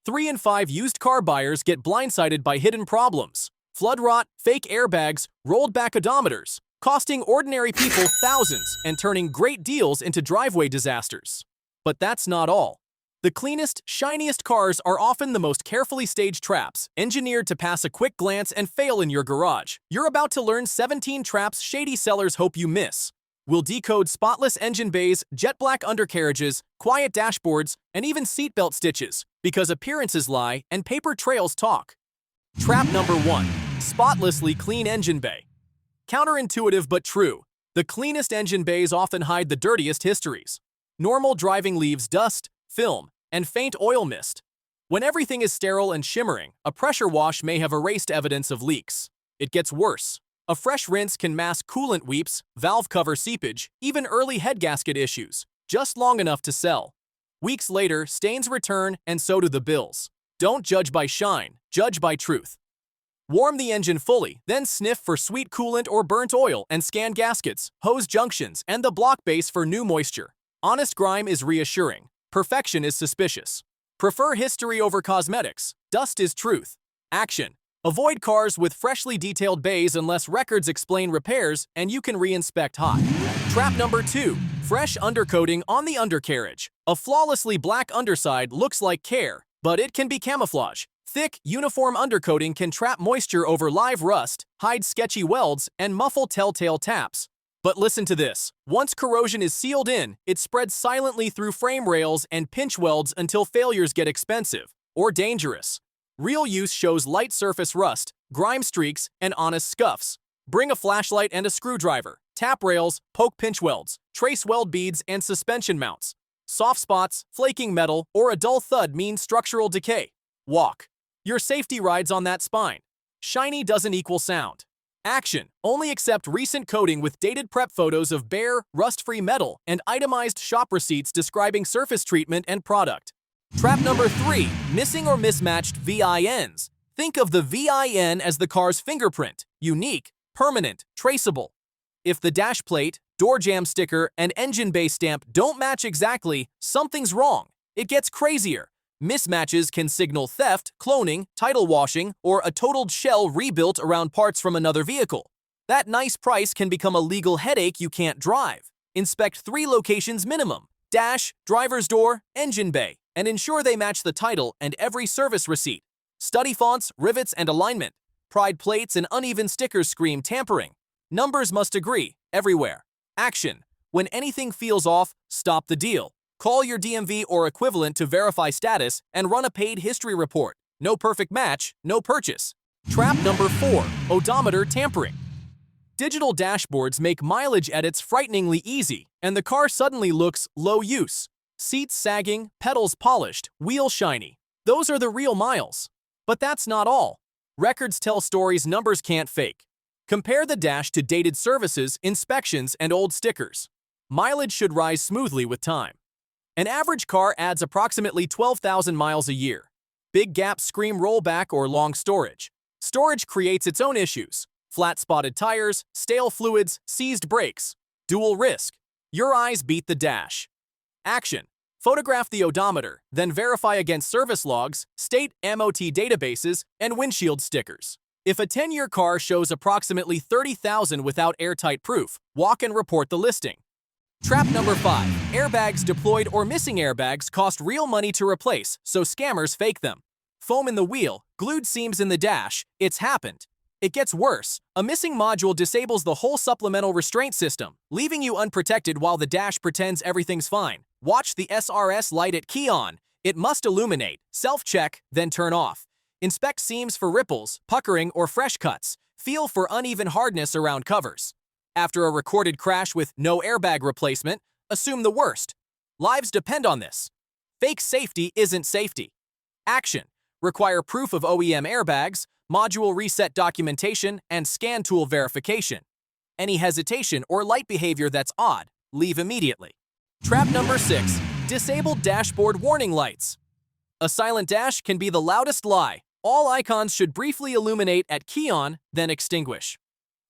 3 in 5 used car buyers get blindsided by hidden problems. Flood rot, fake airbags, rolled back odometers, costing ordinary people thousands and turning great deals into driveway disasters. But that's not all. The cleanest, shiniest cars are often the most carefully staged traps, engineered to pass a quick glance and fail in your garage. You're about to learn 17 traps shady sellers hope you miss. We'll decode spotless engine bays, jet black undercarriages, quiet dashboards, and even seatbelt stitches, because appearances lie and paper trails talk. Trap number 1. Spotlessly clean engine bay. Counterintuitive but true. The cleanest engine bays often hide the dirtiest histories. Normal driving leaves dust, film, and faint oil mist. When everything is sterile and shimmering, a pressure wash may have erased evidence of leaks. It gets worse. A fresh rinse can mask coolant weeps, valve cover seepage, even early head gasket issues, just long enough to sell. Weeks later, stains return, and so do the bills. Don't judge by shine, judge by truth. Warm the engine fully, then sniff for sweet coolant or burnt oil and scan gaskets, hose junctions, and the block base for new moisture. Honest grime is reassuring. Perfection is suspicious. Prefer history over cosmetics. Dust is truth. Action. Avoid cars with freshly detailed bays unless records explain repairs and you can re-inspect hot. Trap number 2. Fresh undercoating on the undercarriage. A flawlessly black underside looks like care, but it can be camouflage. Thick, uniform undercoating can trap moisture over live rust, hide sketchy welds, and muffle telltale taps. But listen to this. Once corrosion is sealed in, it spreads silently through frame rails and pinch welds until failures get expensive or dangerous. Real use shows light surface rust, grime streaks, and honest scuffs. Bring a flashlight and a screwdriver. Tap rails, poke pinch welds, trace weld beads, and suspension mounts. Soft spots, flaking metal, or a dull thud mean structural decay. Walk. Your safety rides on that spine. Shiny doesn't equal sound. Action. Only accept recent coating with dated prep photos of bare, rust-free metal and itemized shop receipts describing surface treatment and product. Trap number 3. Missing or mismatched VINs. Think of the VIN as the car's fingerprint. Unique, permanent, traceable. If the dash plate, door jamb sticker, and engine bay stamp don't match exactly, something's wrong. It gets crazier. Mismatches can signal theft, cloning, title washing, or a totaled shell rebuilt around parts from another vehicle. That nice price can become a legal headache you can't drive. Inspect 3 locations minimum: dash, driver's door, engine bay, and ensure they match the title and every service receipt. Study fonts, rivets, and alignment. Pride plates and uneven stickers scream tampering. Numbers must agree, everywhere. Action. When anything feels off, stop the deal. Call your DMV or equivalent to verify status and run a paid history report. No perfect match, no purchase. Trap number 4. Odometer tampering. Digital dashboards make mileage edits frighteningly easy, and the car suddenly looks low use. Seats sagging, pedals polished, wheels shiny. Those are the real miles. But that's not all. Records tell stories numbers can't fake. Compare the dash to dated services, inspections, and old stickers. Mileage should rise smoothly with time. An average car adds approximately 12,000 miles a year. Big gaps scream rollback or long storage. Storage creates its own issues. Flat spotted tires, stale fluids, seized brakes. Dual risk. Your eyes beat the dash. Action. Photograph the odometer, then verify against service logs, state MOT databases, and windshield stickers. If a 10-year car shows approximately 30,000 without airtight proof, walk and report the listing. Trap number 5. Airbags deployed or missing airbags cost real money to replace, so scammers fake them. Foam in the wheel, glued seams in the dash, it's happened. It gets worse. A missing module disables the whole supplemental restraint system, leaving you unprotected while the dash pretends everything's fine. Watch the SRS light at key on. It must illuminate, self-check, then turn off. Inspect seams for ripples, puckering, or fresh cuts. Feel for uneven hardness around covers. After a recorded crash with no airbag replacement, assume the worst. Lives depend on this. Fake safety isn't safety. Action. Require proof of OEM airbags, module reset documentation, and scan tool verification. Any hesitation or light behavior that's odd, leave immediately. Trap number 6. Disabled dashboard warning lights. A silent dash can be the loudest lie. All icons should briefly illuminate at key on, then extinguish.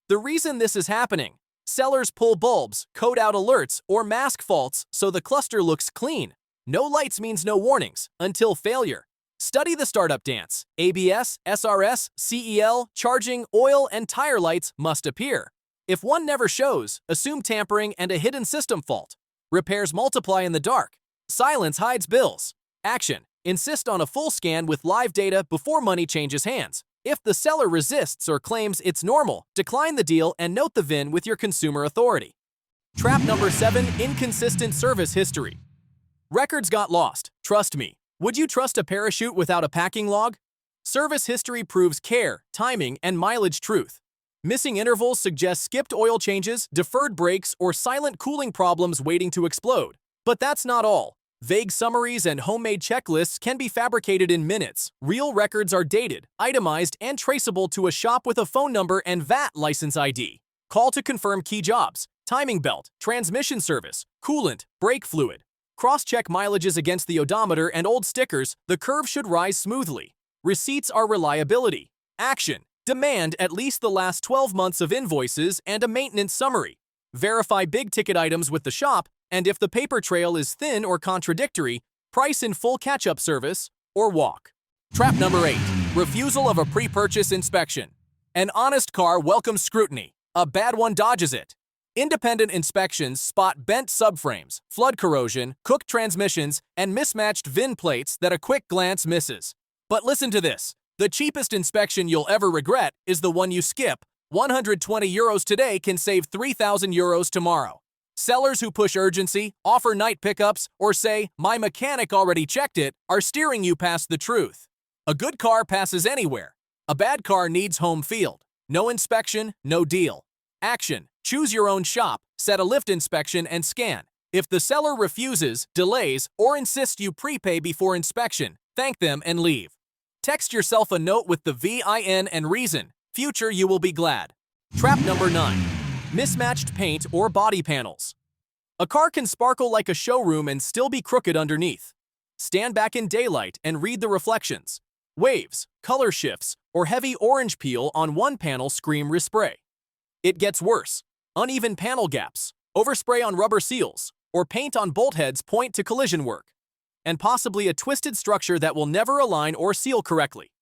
The reason this is happening: sellers pull bulbs, code out alerts, or mask faults so the cluster looks clean. No lights means no warnings, until failure. Study the startup dance. ABS, SRS, CEL, charging, oil, and tire lights must appear. If one never shows, assume tampering and a hidden system fault. Repairs multiply in the dark. Silence hides bills. Action. Insist on a full scan with live data before money changes hands. If the seller resists or claims it's normal, decline the deal and note the VIN with your consumer authority. Trap number 7, inconsistent service history. Records got lost. Trust me. Would you trust a parachute without a packing log? Service history proves care, timing, and mileage truth. Missing intervals suggest skipped oil changes, deferred brakes, or silent cooling problems waiting to explode. But that's not all. Vague summaries and homemade checklists can be fabricated in minutes. Real records are dated, itemized, and traceable to a shop with a phone number and VAT license ID. Call to confirm key jobs: timing belt, transmission service, coolant, brake fluid. Cross-check mileages against the odometer and old stickers. The curve should rise smoothly. Receipts are reliability. Action. Demand at least the last 12 months of invoices and a maintenance summary. Verify big-ticket items with the shop, and if the paper trail is thin or contradictory, price in full catch-up service or walk. Trap number 8. Refusal of a pre-purchase inspection. An honest car welcomes scrutiny. A bad one dodges it. Independent inspections spot bent subframes, flood corrosion, cooked transmissions, and mismatched VIN plates that a quick glance misses. But listen to this. The cheapest inspection you'll ever regret is the one you skip. 120 euros today can save 3,000 euros tomorrow. Sellers who push urgency, offer night pickups, or say, "My mechanic already checked it," are steering you past the truth. A good car passes anywhere. A bad car needs home field. No inspection, no deal. Action. Choose your own shop, set a lift inspection, and scan. If the seller refuses, delays, or insists you prepay before inspection, thank them and leave. Text yourself a note with the VIN and reason. Future, you will be glad. Trap number 9. Mismatched paint or body panels. A car can sparkle like a showroom and still be crooked underneath. Stand back in daylight and read the reflections. Waves, color shifts, or heavy orange peel on one panel scream respray. It gets worse. Uneven panel gaps, overspray on rubber seals, or paint on bolt heads point to collision work. And possibly a twisted structure that will never align or seal correctly.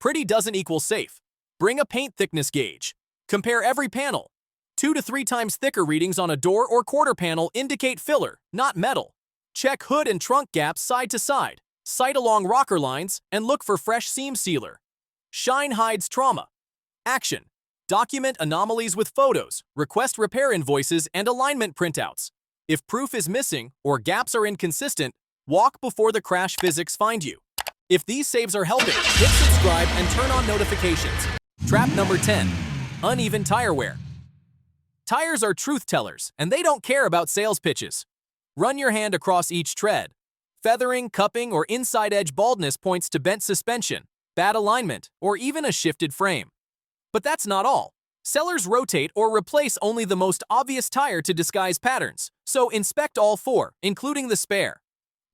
Pretty doesn't equal safe. Bring a paint thickness gauge. Compare every panel. 2 to 3 times thicker readings on a door or quarter panel indicate filler, not metal. Check hood and trunk gaps side to side. Sight along rocker lines and look for fresh seam sealer. Shine hides trauma. Action. Document anomalies with photos, request repair invoices, and alignment printouts. If proof is missing or gaps are inconsistent, walk before the crash physics find you. If these saves are helping, hit subscribe and turn on notifications. Trap number 10. Uneven tire wear. Tires are truth tellers, and they don't care about sales pitches. Run your hand across each tread. Feathering, cupping, or inside edge baldness points to bent suspension, bad alignment, or even a shifted frame. But that's not all. Sellers rotate or replace only the most obvious tire to disguise patterns, so inspect all 4, including the spare.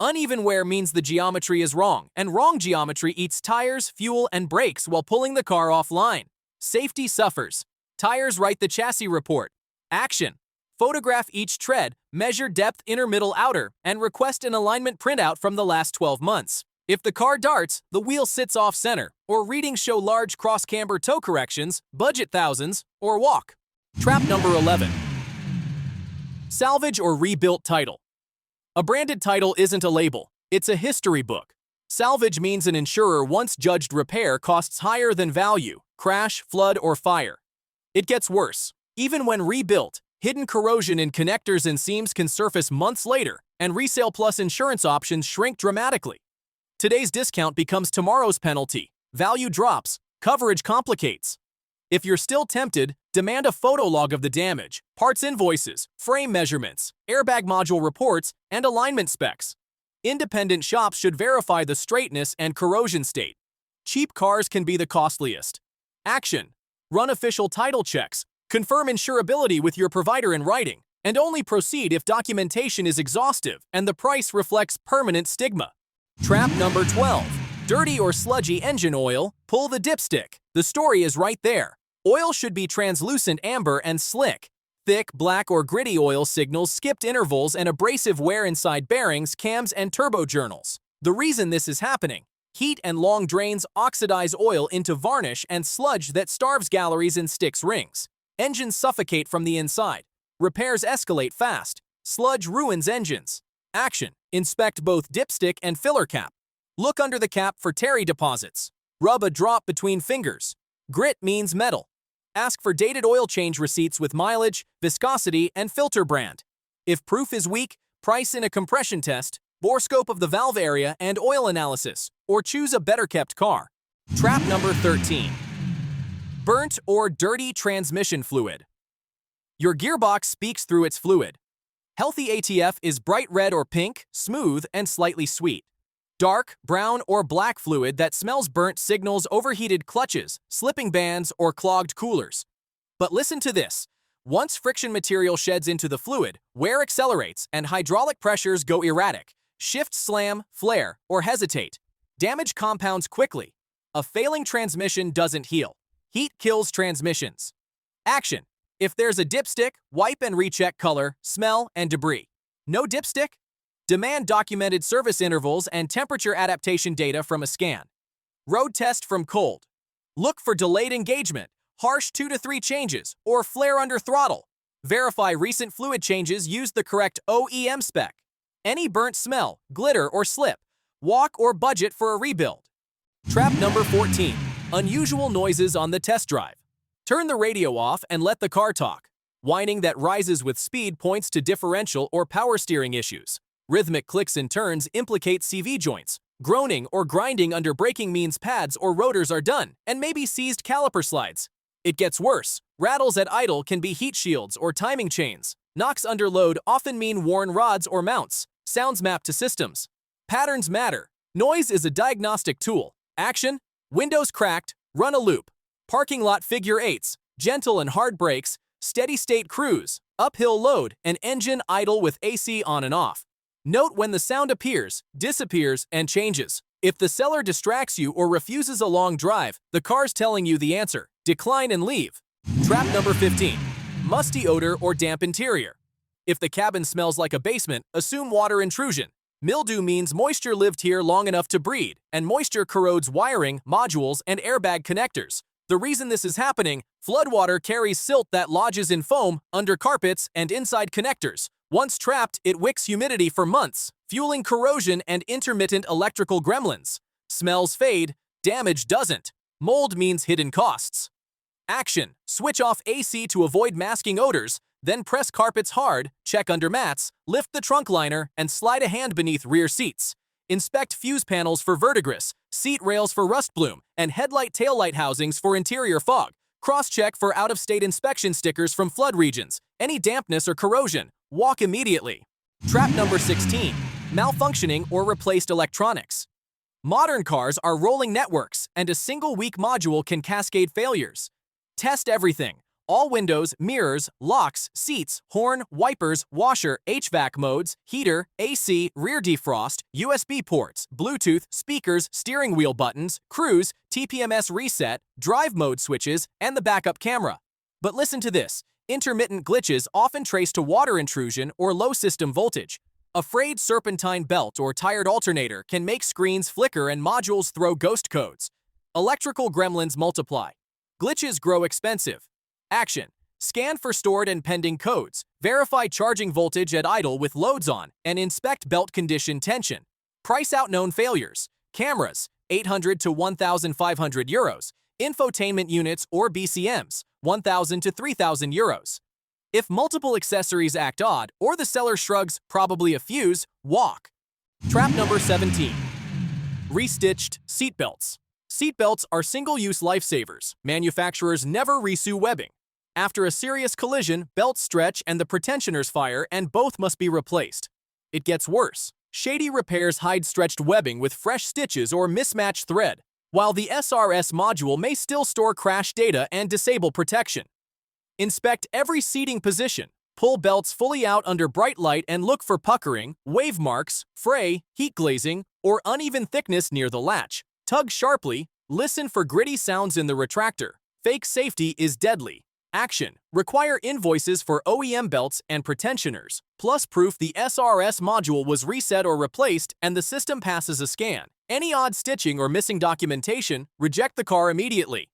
Uneven wear means the geometry is wrong, and wrong geometry eats tires, fuel, and brakes while pulling the car offline. Safety suffers. Tires write the chassis report. Action. Photograph each tread, measure depth inner, middle, outer, and request an alignment printout from the last 12 months. If the car darts, the wheel sits off-center, or readings show large cross-camber toe corrections, budget thousands, or walk. Trap number 11. Salvage or rebuilt title. A branded title isn't a label, it's a history book. Salvage means an insurer once judged repair costs higher than value, crash, flood, or fire. It gets worse. Even when rebuilt, hidden corrosion in connectors and seams can surface months later, and resale plus insurance options shrink dramatically. Today's discount becomes tomorrow's penalty. Value drops, coverage complicates. If you're still tempted, demand a photo log of the damage, parts invoices, frame measurements, airbag module reports, and alignment specs. Independent shops should verify the straightness and corrosion state. Cheap cars can be the costliest. Action. Run official title checks, confirm insurability with your provider in writing, and only proceed if documentation is exhaustive and the price reflects permanent stigma. Trap number 12. Dirty or sludgy engine oil, pull the dipstick. The story is right there. Oil should be translucent amber and slick. Thick, black, or gritty oil signals skipped intervals and abrasive wear inside bearings, cams, and turbo journals. The reason this is happening: Heat and long drains oxidize oil into varnish and sludge that starves galleries and sticks rings. Engines suffocate from the inside. Repairs escalate fast. Sludge ruins engines. Action: inspect both dipstick and filler cap. Look under the cap for tarry deposits. Rub a drop between fingers. Grit means metal. Ask for dated oil change receipts with mileage, viscosity, and filter brand. If proof is weak, price in a compression test, borescope of the valve area, and oil analysis, or choose a better-kept car. Trap number 13. Burnt or dirty transmission fluid. Your gearbox speaks through its fluid. Healthy ATF is bright red or pink, smooth, and slightly sweet. Dark, brown, or black fluid that smells burnt signals overheated clutches, slipping bands, or clogged coolers. But listen to this. Once friction material sheds into the fluid, wear accelerates and hydraulic pressures go erratic. Shifts slam, flare, or hesitate. Damage compounds quickly. A failing transmission doesn't heal. Heat kills transmissions. Action: if there's a dipstick, wipe and recheck color, smell, and debris. No dipstick? Demand documented service intervals and temperature adaptation data from a scan. Road test from cold. Look for delayed engagement, harsh 2 to 3 changes, or flare under throttle. Verify recent fluid changes. Use the correct OEM spec. Any burnt smell, glitter, or slip, walk or budget for a rebuild. Trap number 14. Unusual noises on the test drive. Turn the radio off and let the car talk. Whining that rises with speed points to differential or power steering issues. Rhythmic clicks and turns implicate CV joints. Groaning or grinding under braking means pads or rotors are done, and maybe seized caliper slides. It gets worse. Rattles at idle can be heat shields or timing chains. Knocks under load often mean worn rods or mounts. Sounds mapped to systems. Patterns matter. Noise is a diagnostic tool. Action: windows cracked, run a loop. Parking lot figure eights, gentle and hard brakes, steady state cruise, uphill load, and engine idle with AC on and off. Note when the sound appears, disappears, and changes. If the seller distracts you or refuses a long drive, the car's telling you the answer. Decline and leave. Trap number 15. Musty odor or damp interior. If the cabin smells like a basement, assume water intrusion. Mildew means moisture lived here long enough to breed, and moisture corrodes wiring, modules, and airbag connectors. The reason this is happening: floodwater carries silt that lodges in foam, under carpets, and inside connectors. Once trapped, it wicks humidity for months, fueling corrosion and intermittent electrical gremlins. Smells fade, damage doesn't. Mold means hidden costs. Action: switch off AC to avoid masking odors, then press carpets hard, check under mats, lift the trunk liner, and slide a hand beneath rear seats. Inspect fuse panels for verdigris, seat rails for rust bloom, and headlight taillight housings for interior fog. Cross-check for out-of-state inspection stickers from flood regions. Any dampness or corrosion, walk immediately. Trap number 16. Malfunctioning or replaced electronics. Modern cars are rolling networks, and a single weak module can cascade failures. Test everything: all windows, mirrors, locks, seats, horn, wipers, washer, HVAC modes, heater, AC, rear defrost, USB ports, Bluetooth, speakers, steering wheel buttons, cruise, TPMS reset, drive mode switches, and the backup camera. But listen to this: intermittent glitches often trace to water intrusion or low system voltage. A frayed serpentine belt or tired alternator can make screens flicker and modules throw ghost codes. Electrical gremlins multiply. Glitches grow expensive. Action: scan for stored and pending codes, verify charging voltage at idle with loads on, and inspect belt condition tension. Price out known failures: cameras, 800 to 1,500 euros, infotainment units or BCMs, 1,000 to 3,000 euros. If multiple accessories act odd or the seller shrugs, probably a fuse, walk. Trap number 17. Restitched seatbelts. Seatbelts are single-use lifesavers. Manufacturers never resew webbing. After a serious collision, belts stretch and the pretensioners fire, and both must be replaced. It gets worse. Shady repairs hide stretched webbing with fresh stitches or mismatched thread, while the SRS module may still store crash data and disable protection. Inspect every seating position. Pull belts fully out under bright light and look for puckering, wave marks, fray, heat glazing, or uneven thickness near the latch. Tug sharply. Listen for gritty sounds in the retractor. Fake safety is deadly. Action: require invoices for OEM belts and pretensioners, plus proof the SRS module was reset or replaced and the system passes a scan. Any odd stitching or missing documentation, reject the car immediately.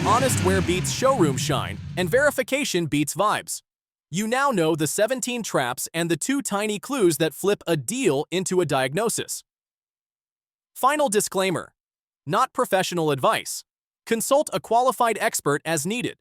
Honest wear beats showroom shine, and verification beats vibes. You now know the 17 traps and the 2 tiny clues that flip a deal into a diagnosis. Final disclaimer: not professional advice. Consult a qualified expert as needed.